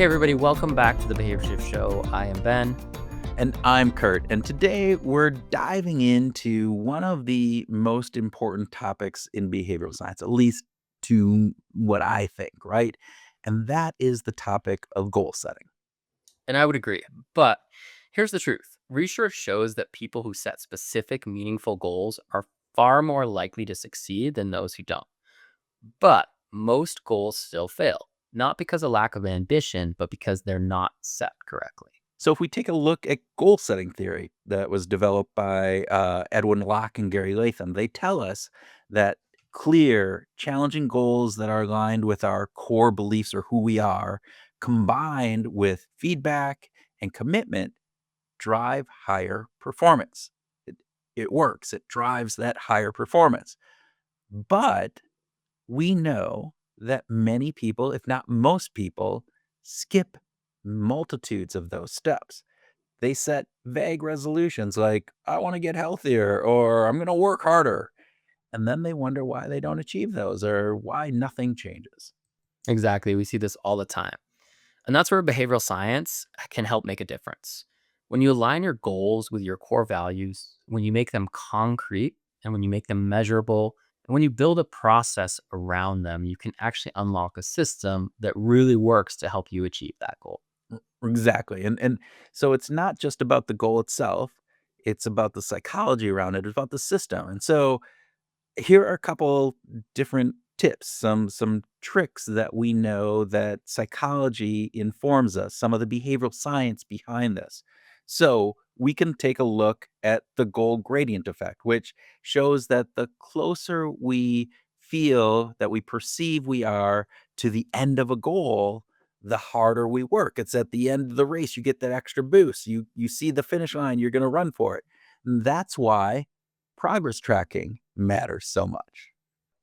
Hey, everybody, welcome back to the Behavior Shift Show. I am Ben. And I'm Kurt. And today we're diving into one of the most important topics in behavioral science, at least to what I think, right? And that is the topic of goal setting. And I would agree. But here's the truth research shows that people who set specific, meaningful goals are far more likely to succeed than those who don't. But most goals still fail, not because of lack of ambition, but because they're not set correctly. So if we take a look at goal setting theory that was developed by Edwin Locke and Gary Latham, they tell us that clear, challenging goals that are aligned with our core beliefs or who we are, combined with feedback and commitment, drive higher performance. It works. It drives that higher performance. But we know that many people, if not most people, skip multitudes of those steps. They set vague resolutions like, I want to get healthier or I'm going to work harder. And then they wonder why they don't achieve those or why nothing changes. Exactly. We see this all the time. And that's where behavioral science can help make a difference. When you align your goals with your core values, when you make them concrete and when you make them measurable, and when you build a process around them, you can actually unlock a system that really works to help you achieve that goal. Exactly. And so it's not just about the goal itself, it's about the psychology around it, it's about the system. And so here are a couple different tips, some tricks that we know that psychology informs us, some of the behavioral science behind this. So we can take a look at the goal gradient effect, which shows that the closer we feel that we perceive we are to the end of a goal, the harder we work. It's at the end of the race, you get that extra boost. You see the finish line, you're going to run for it. And that's why progress tracking matters so much.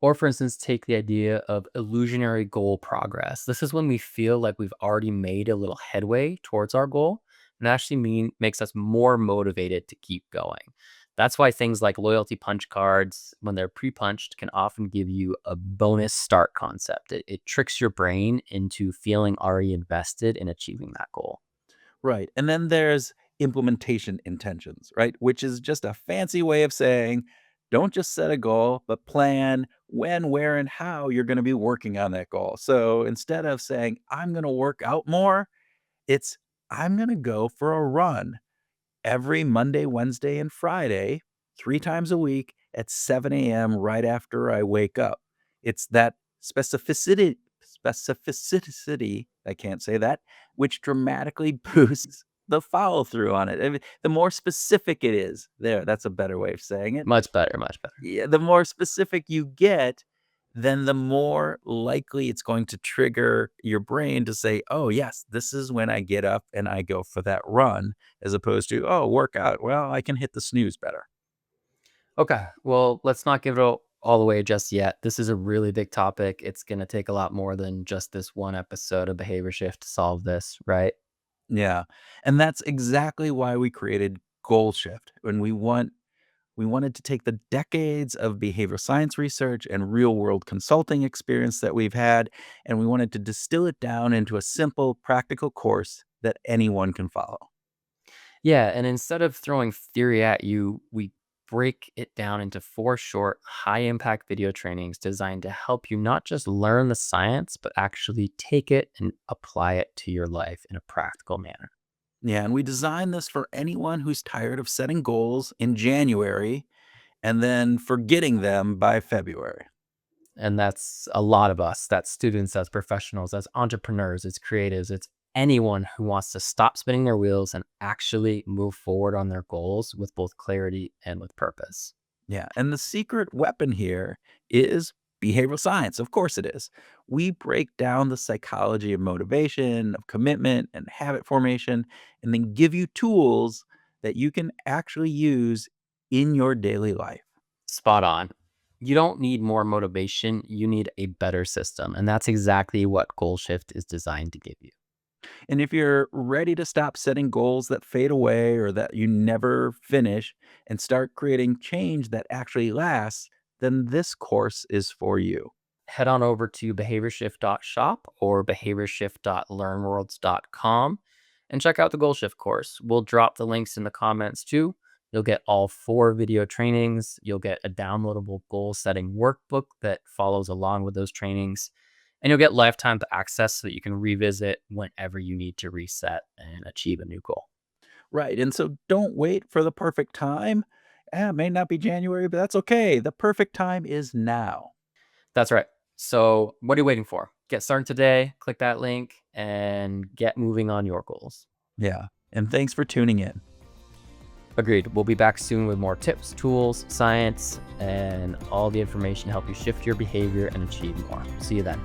Or, for instance, take the idea of illusionary goal progress. This is when we feel like we've already made a little headway towards our goal, and it actually makes us more motivated to keep going. That's why things like loyalty punch cards, when they're pre-punched, can often give you a bonus start concept. It tricks your brain into feeling already invested in achieving that goal. Right. And then there's implementation intentions, right? Which is just a fancy way of saying don't just set a goal, but plan when, where, and how you're going to be working on that goal. So instead of saying, I'm going to work out more, it's I'm going to go for a run every Monday, Wednesday, and Friday, 3 times a week at 7 a.m. right after I wake up. It's that specificity, I can't say that, which dramatically boosts the follow through on it. I mean, the more specific it is, that's a better way of saying it. Much better, much better. Yeah, the more specific you get, then the more likely it's going to trigger your brain to say, "Oh, yes, this is when I get up and I go for that run," as opposed to, "Oh, workout. Well, I can hit the snooze better." Okay, well, let's not give it all away just yet. This is a really big topic. It's going to take a lot more than just this one episode of Behavior Shift to solve this, right? Yeah. And that's exactly why we created Goal Shift. We wanted to take the decades of behavioral science research and real-world consulting experience that we've had, and we wanted to distill it down into a simple, practical course that anyone can follow. Yeah, and instead of throwing theory at you, we break it down into four short, high impact video trainings designed to help you not just learn the science, but actually take it and apply it to your life in a practical manner. Yeah, and we designed this for anyone who's tired of setting goals in January and then forgetting them by February. And that's a lot of us. That's students, that's professionals, that's entrepreneurs, it's creatives, it's anyone who wants to stop spinning their wheels and actually move forward on their goals with both clarity and with purpose. Yeah, and the secret weapon here is behavioral science. Of course it is. We break down the psychology of motivation, of commitment, and habit formation, and then give you tools that you can actually use in your daily life. Spot on. You don't need more motivation, you need a better system. And that's exactly what Goal Shift is designed to give you. And if you're ready to stop setting goals that fade away or that you never finish and start creating change that actually lasts, then this course is for you. head on over to behaviorshift.shop or behaviorshift.learnworlds.com and check out the GoalShift course. We'll drop the links in the comments too. You'll get all 4 video trainings. You'll get a downloadable goal setting workbook that follows along with those trainings. And you'll get lifetime access so that you can revisit whenever you need to reset and achieve a new goal. Right, and so don't wait for the perfect time. It may not be January, but that's okay. The perfect time is now. That's right. So, what are you waiting for? Get started today, click that link, and get moving on your goals. Yeah, and thanks for tuning in. Agreed. We'll be back soon with more tips, tools, science, and all the information to help you shift your behavior and achieve more. See you then.